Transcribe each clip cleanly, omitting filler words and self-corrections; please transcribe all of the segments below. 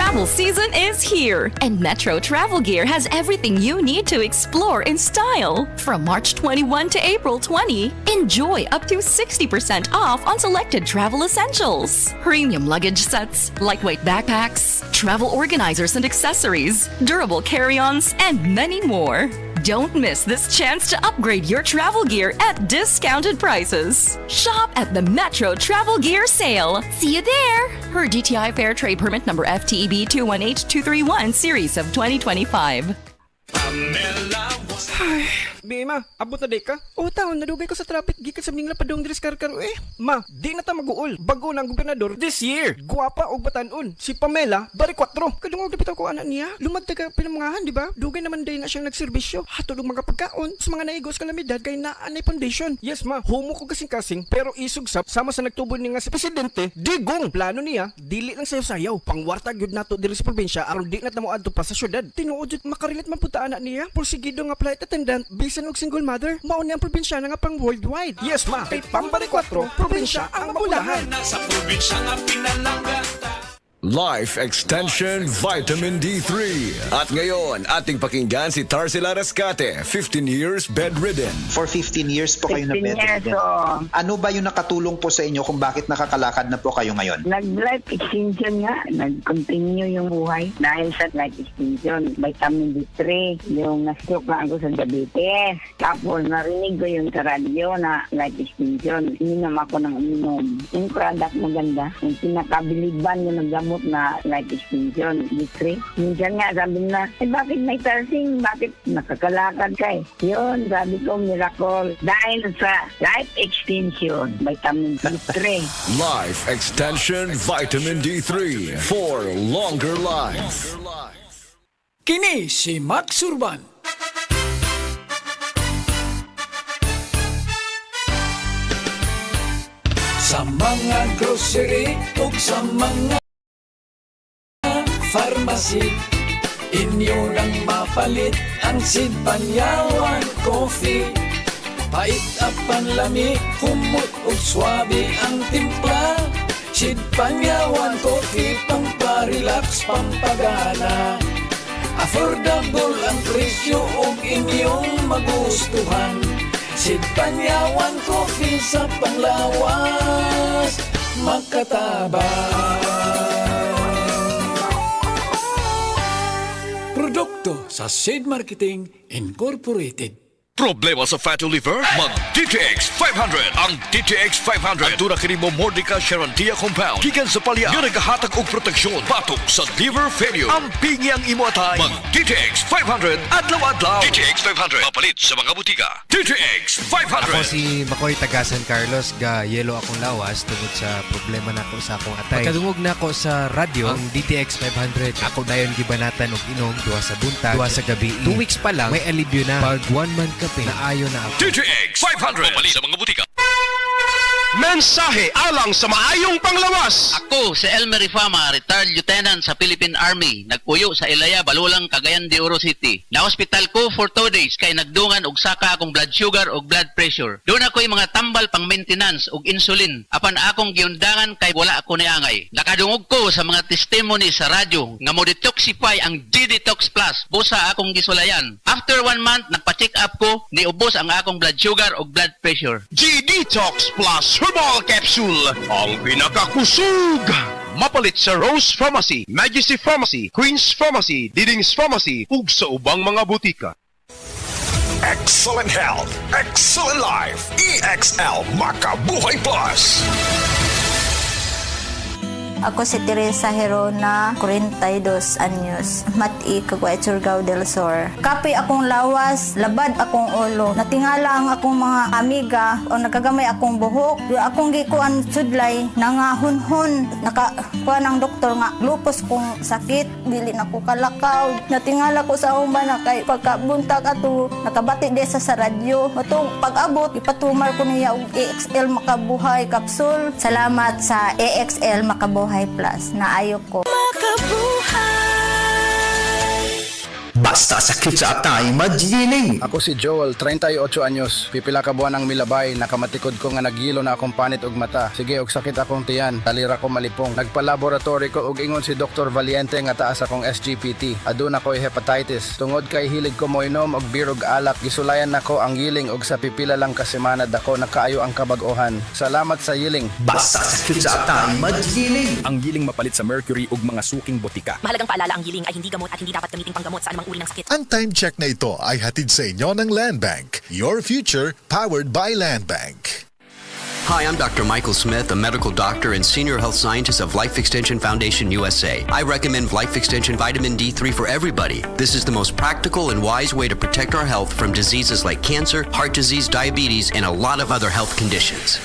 Travel season is here, and Metro Travel Gear has everything you need to explore in style. From March 21 to April 20, enjoy up to 60% off on selected travel essentials. Premium luggage sets, lightweight backpacks, travel organizers and accessories, durable carry-ons, and many more. Don't miss this chance to upgrade your travel gear at discounted prices. Shop at the Metro Travel Gear Sale. See you there! Per DTI Fair Trade Permit number FTEB 218231 series of 2025. Ay, Bima, abot na day ka? O taon, nadugay ko sa traffic, gikan sa mingla padong diris karkaro eh. Ma, di na ta mag-uol. Bago ng gobernador this year. Guwapa og batanon. Si Pamela, bari 4. Kadungog na bitaw ko anak niya. Lumagda ka pinamangahan, di ba? Dugay naman day na siyang nagserbisyo. Hatod og mga pagkaon sa mga naigos kalamidad kay naanay foundation. Yes ma, humo ko kasing-kasing pero isug sama sa nagtubo ni nga si presidente. Digong plano niya, dili lang sayaw-sayaw. Pangwarta gyud nato diri sa probinsya aron di na mo adto pa sa syudad. Tinuod jud makarilit man punta anak niya. Porsigido nga flight attendant bisan og single mother. Mao ni ang probinsya nga pang worldwide. Yes ma, kay pambari 4, probinsya ang mabulahan. Sa probinsya nga pinalanggan. Life Extension Vitamin D3. At ngayon, ating pakinggan si Tarsila Rescate, 15 years bedridden. For 15 years po kayo na 15 years, bedridden. oo. Ano ba yung nakatulong po sa inyo kung bakit nakakalakad na po kayo ngayon? Nag-life extension nga. Nag-continue yung buhay dahil sa life extension. Vitamin D3, yung na-stroke na ako sa diabetes. Tapos narinig ko yung sa radyo na life extension. Ininom ako ng uminom. Yung product maganda. Yung pinakabiliban yung naggamot na life extension, D3. Minsan nga sabi na, bakit may tarsing? Bakit nakakalakad ka eh? Yun, sabi ko, miracle. Dahil sa life extension, vitamin D3. Life Extension Vitamin D3 for longer life. Kini si Max Urban. Sa mga grocery ug sa mga pharmacy, inyo nang mapalit ang Sid Panyawan Coffee. Pait apan lami, humot ug swabe ang timpla. Sid Panyawan Coffee, pamparelax, pampagana. Affordable ang presyo ug inyong magustuhan. Sid Panyawan Coffee sa panglawas, makatabang. Produkto sa Sid Marketing Incorporated. Problema sa fatty liver? Mag-DTX 500. Ang DTX 500 ang tunang kini mo Mordica Charantia Compound gikan sa palya nga nagahatag og proteksyon batok sa liver failure. Ang pingi ang imo atay. Mag-DTX 500 adlaw-adlaw. DTX 500 mapalit sa mga butika. DTX 500. Ako si Makoy taga San Carlos, ga yelo akong lawas tungod sa problema nako sa akong atay. Pagkadungog nako sa radyo ang DTX 500. Ako dayon gibanatan og inom duha sa buntag, duha sa gabi. 2 weeks pa lang may alibyo na. Pag 1 month ka naayo na ako. DTX 500 mapalit sa mga butika. Mensahe alang sa maayong panglawas. Ako si Elmer Ifama, retired lieutenant sa Philippine Army. Nagpuyo sa Ilaya, Balulang, Cagayan de Oro City. Na-hospital ko for 2 days kay nagdungan og saka akong blood sugar og blood pressure. Doon ako'y mga tambal pang maintenance og insulin. Apan akong giundangan kay wala ako niangay. Nakadungog ko sa mga testimony sa radyo nga mo detoxify ang G-Detox Plus. Busa akong gisulayan. After 1 month, nagpa-check up ko, niubos ang akong blood sugar og blood pressure. G-Detox Plus Herbal Capsule, ang pinakakusog. Mapalit sa Rose Pharmacy, Majesty Pharmacy, Queen's Pharmacy, Diding's Pharmacy, ug sa ubang mga butika. Excellent health, excellent life. EXL Makabuhay Plus. Ako si Teresa Herona, 42 anyos, Mati, Caguay, Surigao del Sur. Kape akong lawas, labad akong ulo. Natingala ang akong mga amiga o nakagamay akong buhok. Yung akong gikuan sudlay, nangahunhon. Nakakuha ng doktor nga, lupus kong sakit, dili na ko kalakaw. Natingala ko sa umba na kay pagkabuntag ato, nakabati de sa radyo. Matong pag-abot, ipatumar ko niya og EXL Makabuhay Capsule. Salamat sa EXL Makabuhay Plus. Naayo ko. Basta sakit sa atay, magiling. Ako si Joel, 38 anyos. Pipila ka buwan ang milabay, nakamatikod ko nga naghilo na akong panit og mata. Sige, og sakit akong tiyan, talira ko malipong. Nagpa-laboratory ko og ingon si Dr. Valiente nga taas akong SGPT. Aduna ko'y hepatitis. Tungod kay hilig ko mo inom og beer og alak, gisulayan nako ang yiling og sa pipila lang ka semana dako nakaayo ang kabag-ohan. Salamat sa yiling. Basta sakit sa atay, magiling. Ang giling mapalit sa mercury ug mga suking botika. Mahalagang paalala, ang giling ay hindi gamot at hindi dapat gamitin panggamot sa anumang uri ng sakit. Ang time check na ito ay hatid sa inyo ng Land Bank. Your future powered by Land Bank. Hi, I'm Dr. Michael Smith, a medical doctor and senior health scientist of Life Extension Foundation USA. I recommend Life Extension Vitamin D3 for everybody. This is the most practical and wise way to protect our health from diseases like cancer, heart disease, diabetes, and a lot of other health conditions.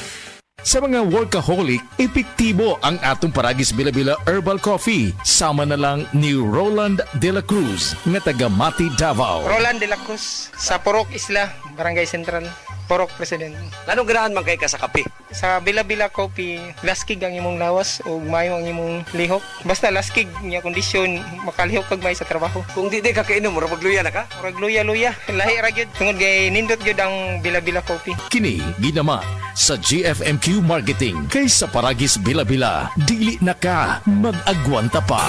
Sa mga workaholic, epektibo ang atong Paragis Bila-Bila Herbal Coffee. Sama na lang ni Roland De La Cruz na taga Mati, Davao. Roland De La Cruz sa Purok Isla, Barangay Central, Purok President. Anong ganahan man kay ka sa kape? Sa Bila-Bila Coffee, laskig ang imong lawas o mayo ang imong lihok. Basta laskig niya kondisyon, makalihok kag may sa trabaho. Kung di ka kainom, murag magluya na ka? Murag luya-luya, lahi ra gyud. Tungod kay nindot gyud ang Bila-Bila Coffee. Kini ginama sa GFMQ Marketing kay sa Paragis Bila-Bila. Dili na ka mag-agwanta pa.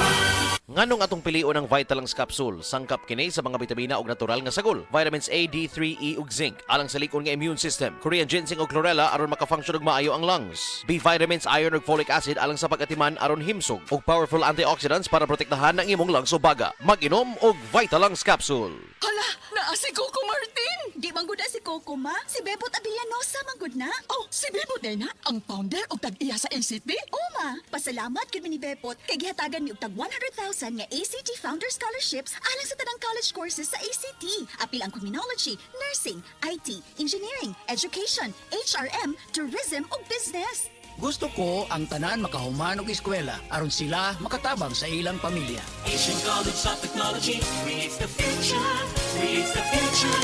Nganong atong pilion ang Vitalangs Capsule, sangkap kini sa mga bitamina ug natural nga sagol, vitamins A, D3, E ug zinc, alang sa likon nga immune system, Korean ginseng ug chlorella aron maka-function ug maayo ang lungs, B vitamins, iron ug folic acid alang sa pag-atiman aron himsog, ug powerful antioxidants para protektahan ang imong lungs o baga. Mag-inom og Vitalangs Capsule. Hala, naa si Coco Martin! Di manggod na si Coco, ma. Si Bebot Avillanosa manggod na. Oh, si Bebot na ang founder og tag-iya sa ACT? Oo, ma. Pasalamat gud mi ni Bebot kay gihatagan ni og tag 100,000 nga ACT Founder Scholarships alang sa tanang college courses sa ACT. Apil ang criminology, nursing, IT, engineering, education, HRM, tourism ug business. Gusto ko ang tanan makahuman og eskwela aron sila makatabang sa ilang pamilya. Asian College of Technology creates the future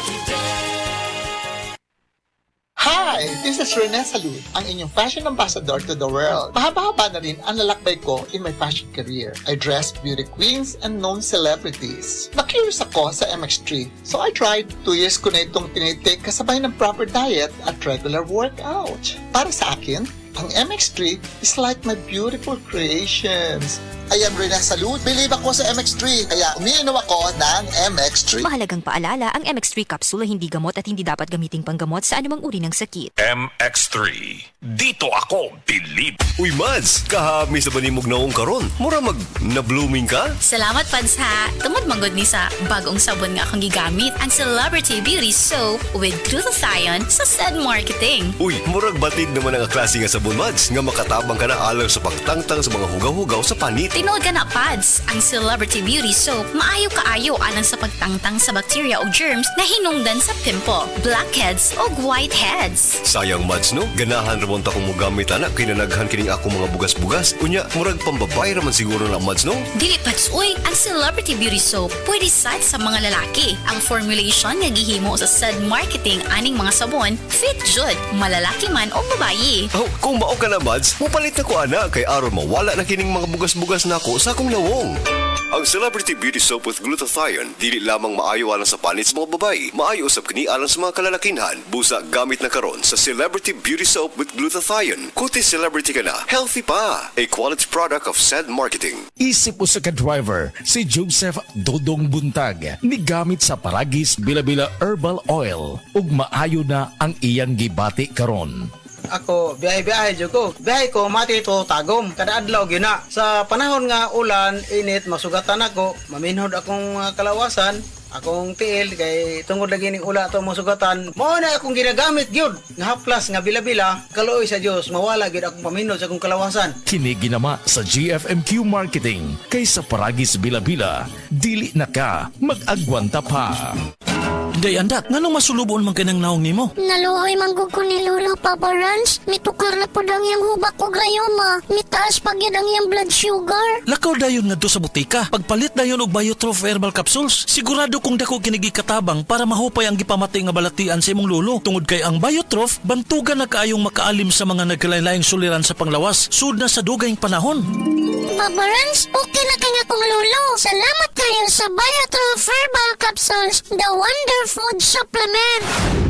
today. Hi! This is Rene Salud, ang inyong fashion ambassador to the world. Mahaba-haba na rin ang lalakbay ko in my fashion career. I dress beauty queens and known celebrities. Na-curious ako sa MX3, so I tried. 2 years ko na itong tinitake kasabay ng proper diet at regular workout. Para sa akin, ang MX3 is like my beautiful creations. I am Rene Salud. Believe ako sa MX3, kaya umiinom ako ng MX3. Mahalagang paalala, ang MX3 capsule hindi gamot at hindi dapat gamiting panggamot sa anumang uri ng sakit. MX3. Dito ako, believe. Uy, Mads, kahami sa banimog naong karon. Mura na-blooming ka? Salamat, Pads, ha. Tumod manggod ni sa bagong sabon nga akong gigamit, ang Celebrity Beauty Soap with glutathione sa Said Marketing. Uy, murag batig naman ang klase nga sabon, Mads, nga makatabang ka na alang sa pagtangtang sa mga hugaw-hugaw sa panit. Tinood ka na, Pads. Ang Celebrity Beauty Soap, maayo kaayo alang sa pagtangtang sa bacteria o germs na hinungdan sa pimple, blackheads o whiteheads. Sayang, Mads, no? Ganahan ramon ta kong mogamit anak, kinanaghan kining ako mga bugas-bugas. Unya, murag pambabay raman siguro na, Mads, no? Dili, Pads, uy, ang Celebrity Beauty Soap pwede sad sa mga lalaki. Ang formulation nga gihimo sa Said Marketing aning mga sabon, fit jud, malalaki man o babayi. Oh, kung mao ka na, Mads, mupalit na ko ana kay aron mawala na kining mga bugas-bugas nako sa akong lawong. Ang Celebrity Beauty Soap with glutathione dili lamang maayo alang sa panit sa mga babae, maayo usab kini alang sa mga kalalakinhan. Busa gamit na karon sa Celebrity Beauty Soap with glutathione. Kuti celebrity ka na, healthy pa. A quality product of Said Marketing. Isip usa ka driver, si Joseph Dodong Buntag, ni gamit sa Paragis Bila-Bila Herbal Oil ug maayo na ang iyang gibati karon. Ako, biyahe-biyahe dyan ko. Biyahe ko, mati ito tagom. Kada adlaw gina. Sa panahon nga ulan, init, masugatan ako. Maminhod akong kalawasan. Akong tiil, kay tungod lagi ning ula ito masugatan. Mao na akong ginagamit gyud. Nga haplas, nga bila-bila. Kaluoy sa Dios, mawala gyud akong paminhod sa akong kalawasan. Kini ginama sa GFMQ Marketing kay sa Paragis Bila-Bila. Dili na ka mag-agwanta pa. Day andat, nganong masulubon man kanang naong nimo? Naluhoy manggug ko ni Lolo Papa Rans. Mitukar na po dang yung hubak ko gayoma. Mitaas pag yun ang yung blood sugar. Lakaw dayon nga do sa butika. Pagpalit dayon og Biotrof Herbal Capsules. Sigurado kung dako kinigi katabang para mahupay ang gipamatay nga balatian sa imong lolo. Tungod kay ang Biotrof, bantugan na kaayong makaalim sa mga nagkalain-laing suliran sa panglawas. Sud na sa dugayng panahon. Papa Rans, okay na kaya kong lulo. Salamat kayo sa Biotroph Herbal Capsules, the wonder food supplement.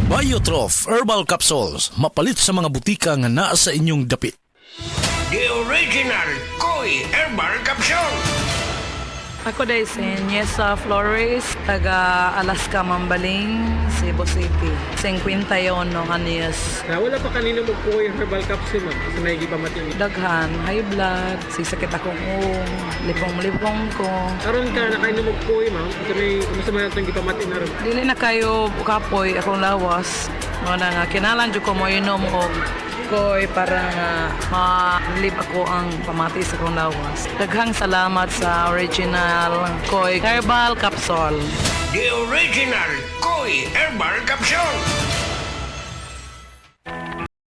Biotroph Herbal Capsules, mapalit sa mga butika nga naa sa inyong dapit. The original Koi Herbal Capsule. Ako dahil si Niesa Flores, taga Alaska, Mambaling, Cebu City. 51 anyos. Wala pa kanino mo po yung herbal capsule mo kasi may gipamating. Daghan, high blood, sisakit akong lipong-lipong ko. Karon ka nakainom mo po ma'am kasi may kumusta man itong gipamating na ron. Dili na kayo kapoy akong lawas. Mga nga, kinalan dyan ko mo inom o koy para nga ma-relieve ako ang pamati sa kong lawas. Daghang salamat sa original Koi Herbal Capsule. The original Koi Herbal Capsule.